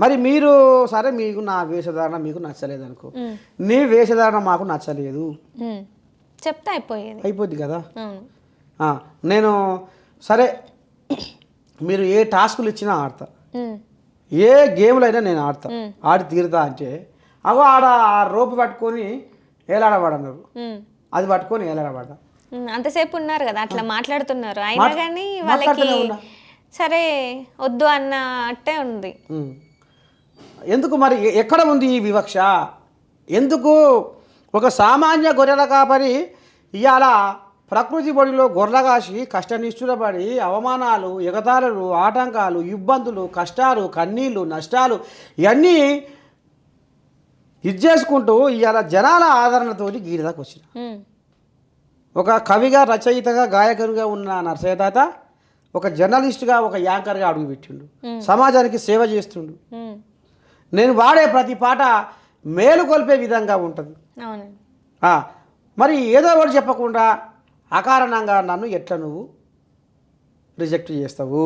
మరి మీరు సరే మీకు నా వేషధారణ మీకు నచ్చలేదు అనుకో, నీ వేషధారణ మాకు నచ్చలేదు చెప్తే అయిపోద్ది కదా. నేను సరే మీరు ఏ టాస్కులు ఇచ్చినా ఆడతా, ఏ గేమ్లు అయినా నేను ఆడతా, ఆడి తీరుతా అంటే అగో ఆడ ఆ రోపు పట్టుకొని ఏలాడబడన్నారు, అది పట్టుకొని ఏలాడబడ్డా. అంతసేపు ఉన్నారు కదా అట్లా మాట్లాడుతున్నారు, అయినా కానీ వాళ్ళకి సరే వద్దు అన్నట్టే ఉంది. ఎందుకు మరి ఎక్కడ ఉంది ఈ వివక్ష? ఎందుకు ఒక సామాన్య గొర్రెల కాపరి ఇవాళ ప్రకృతి బడిలో గొర్రెగాసి కష్టనిష్ఠురపడి అవమానాలు, ఎగతాళులు, ఆటంకాలు, ఇబ్బందులు, కష్టాలు, కన్నీళ్ళు, నష్టాలు ఇవన్నీ ఇది చేసుకుంటూ ఇవాళ జనాల ఆదరణతో గీడి దాకా వచ్చిన ఒక కవిగా, రచయితగా, గాయకునిగా ఉన్న నరసయ్య తాత ఒక జర్నలిస్ట్గా, ఒక యాంకర్గా అడుగుపెట్టిండు, సమాజానికి సేవ చేస్తుండు. నేను వాడే ప్రతి పాట మేలుకొల్పే విధంగా ఉంటుంది. మరి ఏదో ఒకటి చెప్పకుండా అకారణంగా నన్ను ఎట్లా నువ్వు రిజెక్ట్ చేస్తావు?